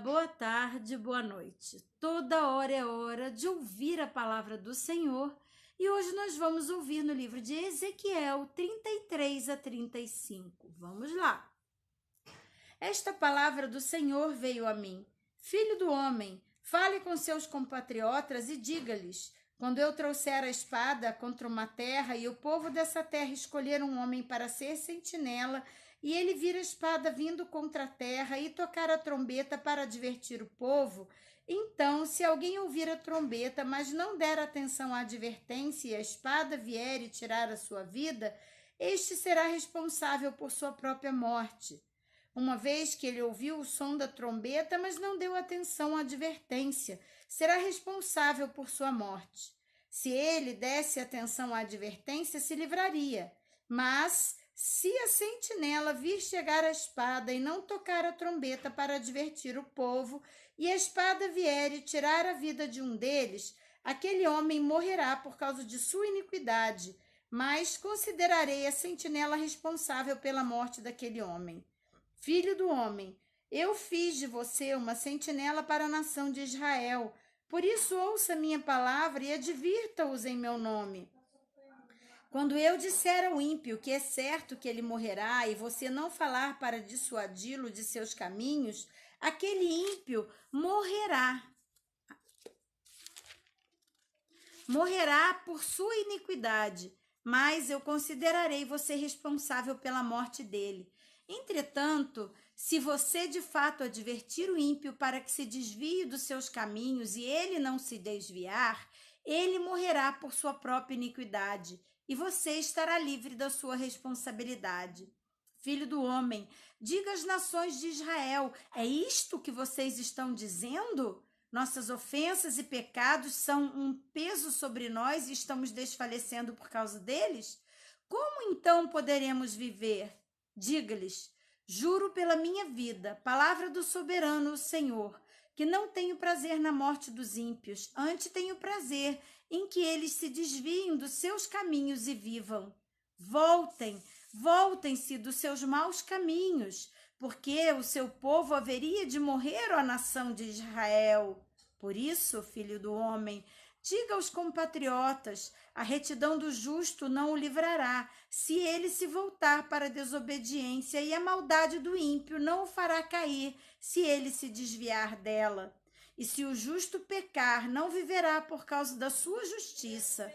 Boa tarde, boa noite. Toda hora é hora de ouvir a palavra do Senhor e hoje nós vamos ouvir no livro de Ezequiel 33 a 35. Vamos lá. Esta palavra do Senhor veio a mim. Filho do homem, fale com seus compatriotas e diga-lhes: quando eu trouxer a espada contra uma terra e o povo dessa terra escolher um homem para ser sentinela, e ele vir a espada vindo contra a terra e tocar a trombeta para advertir o povo, então, se alguém ouvir a trombeta, mas não der atenção à advertência e a espada vier e tirar a sua vida, este será responsável por sua própria morte. Uma vez que ele ouviu o som da trombeta, mas não deu atenção à advertência, será responsável por sua morte. Se ele desse atenção à advertência, se livraria. Mas, se a sentinela vir chegar a espada e não tocar a trombeta para advertir o povo, e a espada vier e tirar a vida de um deles, aquele homem morrerá por causa de sua iniquidade, mas considerarei a sentinela responsável pela morte daquele homem. Filho do homem, eu fiz de você uma sentinela para a nação de Israel. Por isso ouça minha palavra e advirta-os em meu nome. Quando eu disser ao ímpio que é certo que ele morrerá e você não falar para dissuadi-lo de seus caminhos, aquele ímpio morrerá. Morrerá por sua iniquidade, mas eu considerarei você responsável pela morte dele. Entretanto, se você de fato advertir o ímpio para que se desvie dos seus caminhos e ele não se desviar, ele morrerá por sua própria iniquidade, e você estará livre da sua responsabilidade. Filho do homem, diga às nações de Israel: é isto que vocês estão dizendo? Nossas ofensas e pecados são um peso sobre nós e estamos desfalecendo por causa deles? Como então poderemos viver? Diga-lhes: juro pela minha vida, palavra do soberano, o Senhor, que não tenho prazer na morte dos ímpios, antes tenho prazer em que eles se desviem dos seus caminhos e vivam. Voltem-se dos seus maus caminhos, porque o seu povo haveria de morrer, ó nação de Israel. Por isso, filho do homem, diga aos compatriotas: a retidão do justo não o livrará, se ele se voltar para a desobediência, e a maldade do ímpio não o fará cair, se ele se desviar dela. E se o justo pecar, não viverá por causa da sua justiça.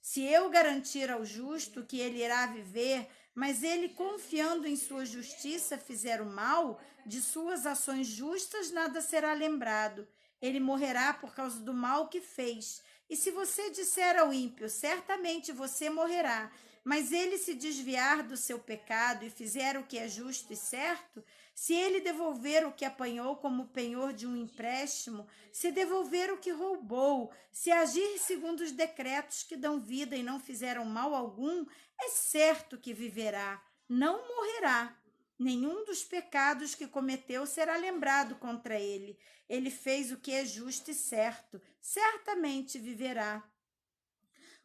Se eu garantir ao justo que ele irá viver, mas ele, confiando em sua justiça, fizer o mal, de suas ações justas nada será lembrado. Ele morrerá por causa do mal que fez. E se você disser ao ímpio: certamente você morrerá, mas ele se desviar do seu pecado e fizer o que é justo e certo, se ele devolver o que apanhou como penhor de um empréstimo, se devolver o que roubou, se agir segundo os decretos que dão vida e não fizeram mal algum, é certo que viverá, não morrerá. Nenhum dos pecados que cometeu será lembrado contra ele. Ele fez o que é justo e certo, certamente viverá.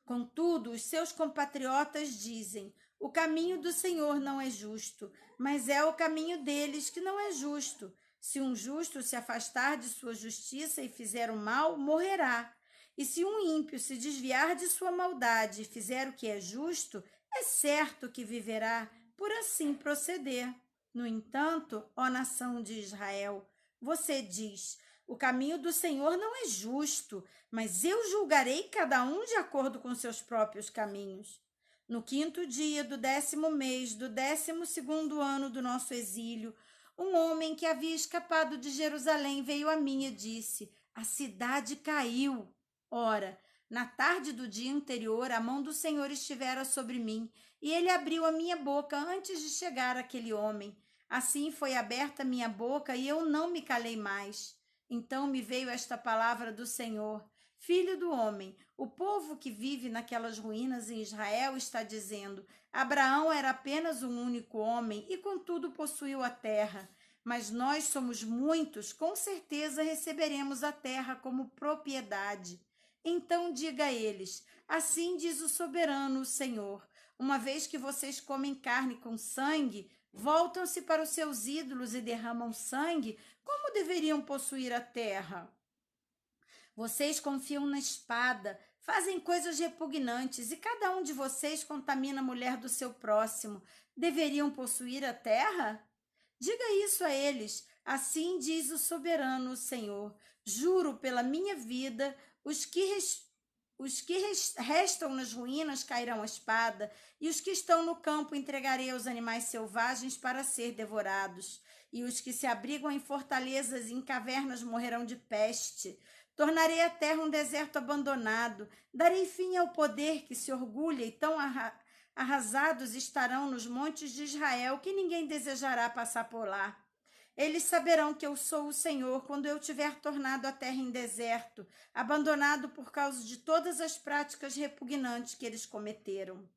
Contudo, os seus compatriotas dizem: o caminho do Senhor não é justo, mas é o caminho deles que não é justo. Se um justo se afastar de sua justiça e fizer o mal, morrerá. E se um ímpio se desviar de sua maldade e fizer o que é justo, é certo que viverá, por assim proceder. No entanto, ó nação de Israel, você diz: o caminho do Senhor não é justo, mas eu julgarei cada um de acordo com seus próprios caminhos. No 5º dia do 10º mês do 12º ano do nosso exílio, um homem que havia escapado de Jerusalém veio a mim e disse: a cidade caiu. Ora, na tarde do dia anterior, a mão do Senhor estivera sobre mim, e ele abriu a minha boca antes de chegar aquele homem. Assim foi aberta a minha boca e eu não me calei mais. Então me veio esta palavra do Senhor: filho do homem, o povo que vive naquelas ruínas em Israel está dizendo: Abraão era apenas um único homem e contudo possuiu a terra. Mas nós somos muitos, com certeza receberemos a terra como propriedade. Então diga a eles: assim diz o soberano, o Senhor: uma vez que vocês comem carne com sangue, voltam-se para os seus ídolos e derramam sangue, como deveriam possuir a terra? Vocês confiam na espada, fazem coisas repugnantes e cada um de vocês contamina a mulher do seu próximo. Deveriam possuir a terra? Diga isso a eles. Assim diz o soberano, o Senhor. Juro pela minha vida, os que restam nas ruínas cairão à espada, e os que estão no campo entregarei aos animais selvagens para ser devorados. E os que se abrigam em fortalezas e em cavernas morrerão de peste. Tornarei a terra um deserto abandonado. Darei fim ao poder que se orgulha, e tão arrasados estarão nos montes de Israel que ninguém desejará passar por lá. Eles saberão que eu sou o Senhor quando eu tiver tornado a terra em deserto, abandonado por causa de todas as práticas repugnantes que eles cometeram.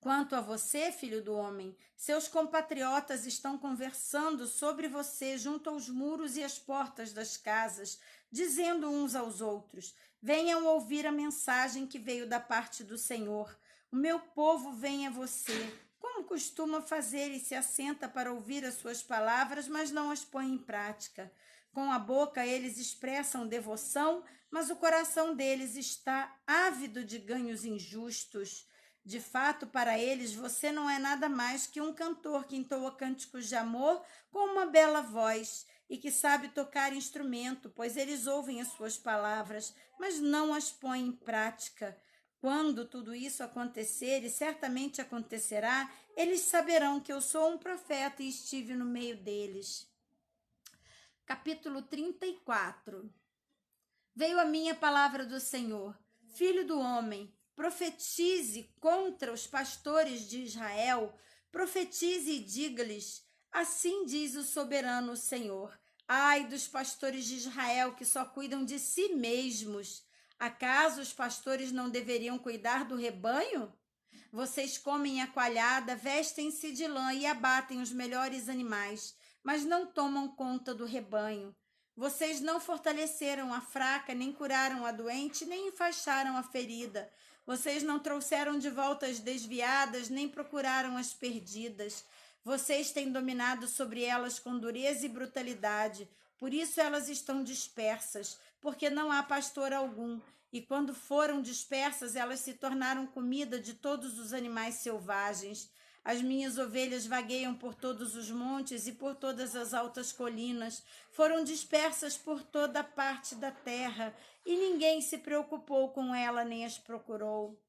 Quanto a você, filho do homem, seus compatriotas estão conversando sobre você junto aos muros e às portas das casas, dizendo uns aos outros: venham ouvir a mensagem que veio da parte do Senhor. O meu povo vem a você, como costuma fazer, e se assenta para ouvir as suas palavras, mas não as põe em prática. Com a boca eles expressam devoção, mas o coração deles está ávido de ganhos injustos. De fato, para eles, você não é nada mais que um cantor que entoa cânticos de amor com uma bela voz e que sabe tocar instrumento, pois eles ouvem as suas palavras, mas não as põem em prática. Quando tudo isso acontecer, e certamente acontecerá, eles saberão que eu sou um profeta e estive no meio deles. Capítulo 34. Veio a minha palavra do Senhor: filho do homem, profetize contra os pastores de Israel, profetize e diga-lhes: assim diz o soberano Senhor. Ai dos pastores de Israel que só cuidam de si mesmos. Acaso os pastores não deveriam cuidar do rebanho? Vocês comem a coalhada, vestem-se de lã e abatem os melhores animais, mas não tomam conta do rebanho. Vocês não fortaleceram a fraca, nem curaram a doente, nem enfaixaram a ferida. Vocês não trouxeram de volta as desviadas, nem procuraram as perdidas. Vocês têm dominado sobre elas com dureza e brutalidade. Por isso elas estão dispersas, porque não há pastor algum. E quando foram dispersas, elas se tornaram comida de todos os animais selvagens. As minhas ovelhas vagueiam por todos os montes e por todas as altas colinas. Foram dispersas por toda a parte da terra, e ninguém se preocupou com ela nem as procurou.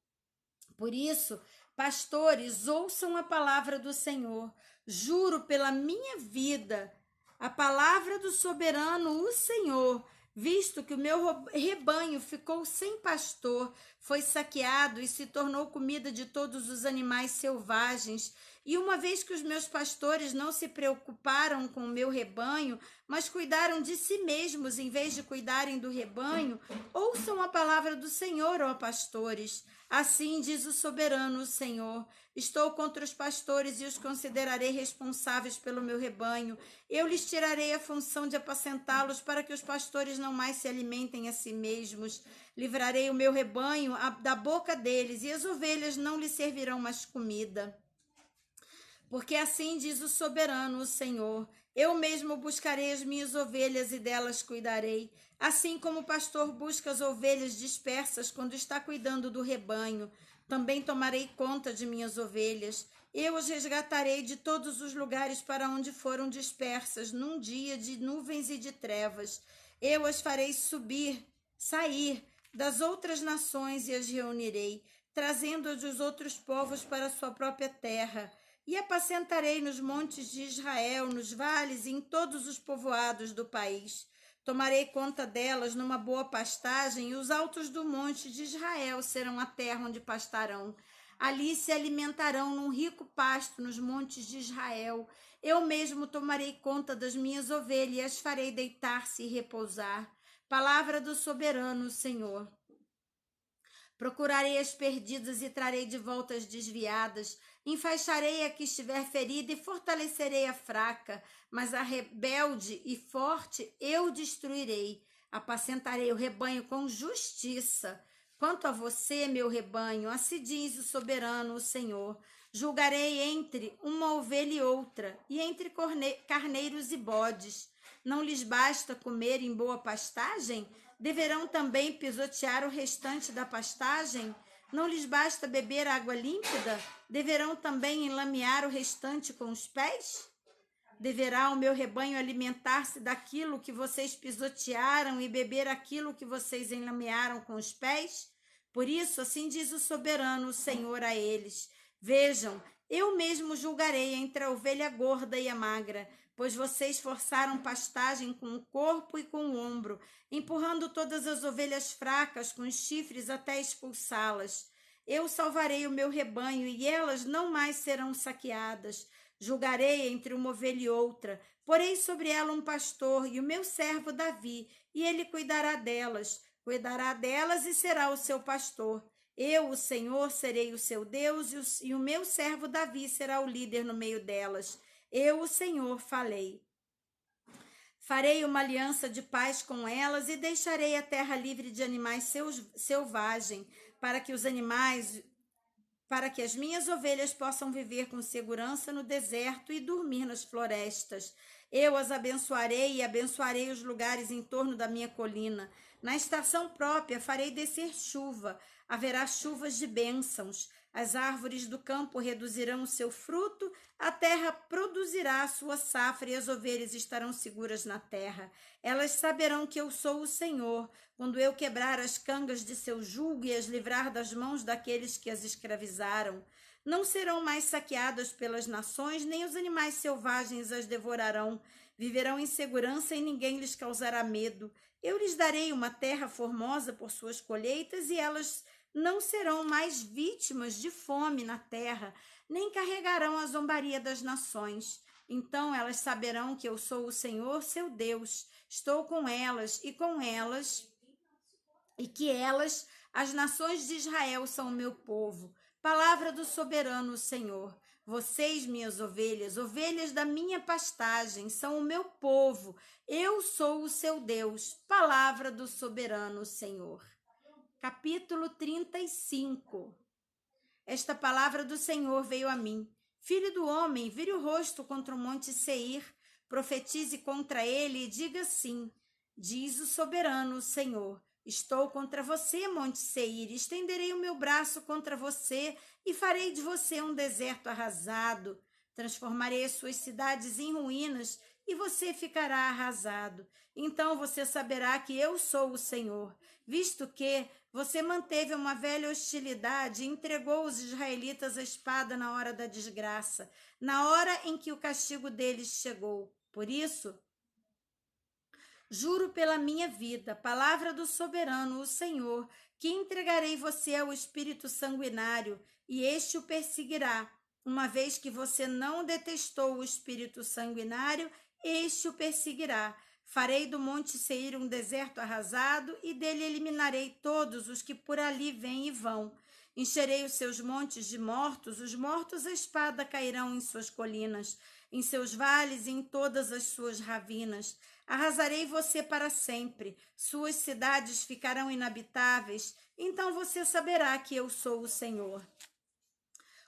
Por isso, pastores, ouçam a palavra do Senhor. Juro pela minha vida, a palavra do soberano, o Senhor, visto que o meu rebanho ficou sem pastor, foi saqueado e se tornou comida de todos os animais selvagens, e uma vez que os meus pastores não se preocuparam com o meu rebanho, mas cuidaram de si mesmos em vez de cuidarem do rebanho, ouçam a palavra do Senhor, ó pastores. Assim diz o soberano, o Senhor: estou contra os pastores e os considerarei responsáveis pelo meu rebanho. Eu lhes tirarei a função de apacentá-los para que os pastores não mais se alimentem a si mesmos. Livrarei o meu rebanho da boca deles, e as ovelhas não lhes servirão mais comida. Porque assim diz o soberano, o Senhor: eu mesmo buscarei as minhas ovelhas e delas cuidarei. Assim como o pastor busca as ovelhas dispersas quando está cuidando do rebanho, também tomarei conta de minhas ovelhas. Eu as resgatarei de todos os lugares para onde foram dispersas, num dia de nuvens e de trevas. Eu as farei sair das outras nações e as reunirei, trazendo-as dos outros povos para a sua própria terra. E apacentarei nos montes de Israel, nos vales e em todos os povoados do país. Tomarei conta delas numa boa pastagem, e os altos do monte de Israel serão a terra onde pastarão. Ali se alimentarão num rico pasto nos montes de Israel. Eu mesmo tomarei conta das minhas ovelhas e as farei deitar-se e repousar. Palavra do soberano Senhor. Procurarei as perdidas e trarei de volta as desviadas. Enfaixarei a que estiver ferida e fortalecerei a fraca, mas a rebelde e forte eu destruirei. Apacentarei o rebanho com justiça. Quanto a você, meu rebanho, assim diz o soberano, o Senhor: julgarei entre uma ovelha e outra, e entre carneiros e bodes. Não lhes basta comer em boa pastagem? Deverão também pisotear o restante da pastagem? Não lhes basta beber água límpida? Deverão também enlamear o restante com os pés? Deverá o meu rebanho alimentar-se daquilo que vocês pisotearam e beber aquilo que vocês enlamearam com os pés? Por isso, assim diz o soberano, o Senhor, a eles: vejam, eu mesmo julgarei entre a ovelha gorda e a magra, pois vocês forçaram pastagem com o corpo e com o ombro, empurrando todas as ovelhas fracas com os chifres até expulsá-las. Eu salvarei o meu rebanho e elas não mais serão saqueadas. Julgarei entre uma ovelha e outra, porei sobre ela um pastor e o meu servo Davi, e ele cuidará delas e será o seu pastor. Eu, o Senhor, serei o seu Deus e o meu servo Davi será o líder no meio delas. Eu, o Senhor, falei. Farei uma aliança de paz com elas e deixarei a terra livre de animais selvagens, para que as minhas ovelhas possam viver com segurança no deserto e dormir nas florestas. Eu as abençoarei e abençoarei os lugares em torno da minha colina. Na estação própria farei descer chuva, haverá chuvas de bênçãos. As árvores do campo reduzirão o seu fruto, a terra produzirá a sua safra e as ovelhas estarão seguras na terra. Elas saberão que eu sou o Senhor, quando eu quebrar as cangas de seu jugo e as livrar das mãos daqueles que as escravizaram. Não serão mais saqueadas pelas nações, nem os animais selvagens as devorarão. Viverão em segurança e ninguém lhes causará medo. Eu lhes darei uma terra formosa por suas colheitas e elas não serão mais vítimas de fome na terra, nem carregarão a zombaria das nações. Então elas saberão que eu sou o Senhor, seu Deus. Estou com elas e que elas, as nações de Israel, são o meu povo. Palavra do soberano Senhor. Vocês, minhas ovelhas, ovelhas da minha pastagem, são o meu povo. Eu sou o seu Deus. Palavra do soberano Senhor. Capítulo 35. Esta palavra do Senhor veio a mim. Filho do homem, vire o rosto contra o monte Seir, profetize contra ele e diga assim: diz o soberano Senhor: estou contra você, monte Seir, estenderei o meu braço contra você e farei de você um deserto arrasado. Transformarei as suas cidades em ruínas e você ficará arrasado. Então você saberá que eu sou o Senhor, visto que você manteve uma velha hostilidade e entregou os israelitas à espada na hora da desgraça, na hora em que o castigo deles chegou. Por isso, juro pela minha vida, palavra do soberano, o Senhor, que entregarei você ao espírito sanguinário, e este o perseguirá. Uma vez que você não detestou o espírito sanguinário, este o perseguirá. Farei do monte Seir um deserto arrasado, e dele eliminarei todos os que por ali vêm e vão. Encherei os seus montes de mortos, os mortos à espada cairão em suas colinas, em seus vales e em todas as suas ravinas. Arrasarei você para sempre, suas cidades ficarão inabitáveis, então você saberá que eu sou o Senhor.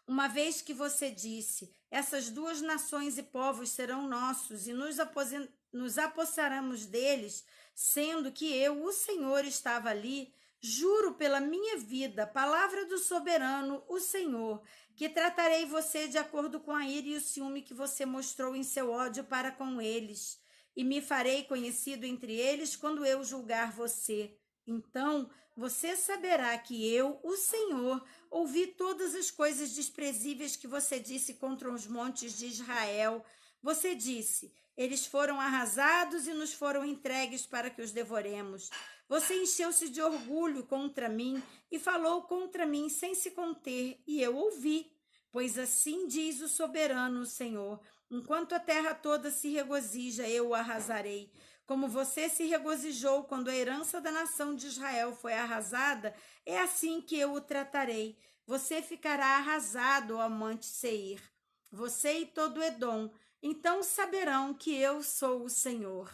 Uma vez que você disse: essas duas nações e povos serão nossos e nos apossaremos deles, sendo que eu, o Senhor, estava ali, juro pela minha vida, palavra do soberano, o Senhor, que tratarei você de acordo com a ira e o ciúme que você mostrou em seu ódio para com eles, e me farei conhecido entre eles quando eu julgar você. Então você saberá que eu, o Senhor, ouvi todas as coisas desprezíveis que você disse contra os montes de Israel. Você disse: eles foram arrasados e nos foram entregues para que os devoremos. Você encheu-se de orgulho contra mim e falou contra mim sem se conter, e eu ouvi. Pois assim diz o soberano Senhor: enquanto a terra toda se regozija, eu o arrasarei. Como você se regozijou quando a herança da nação de Israel foi arrasada, é assim que eu o tratarei. Você ficará arrasado, ó monte Seir, você e todo Edom. Então saberão que eu sou o Senhor.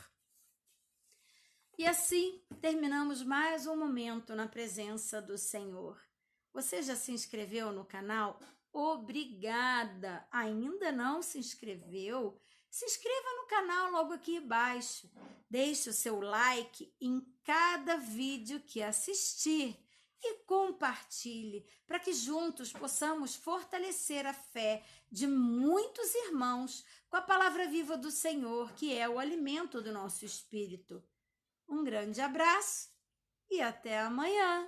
E assim terminamos mais um momento na presença do Senhor. Você já se inscreveu no canal? Obrigada! Ainda não se inscreveu? Se inscreva no canal logo aqui embaixo. Deixe o seu like em cada vídeo que assistir e compartilhe para que juntos possamos fortalecer a fé de muitos irmãos com a palavra viva do Senhor, que é o alimento do nosso espírito. Um grande abraço e até amanhã!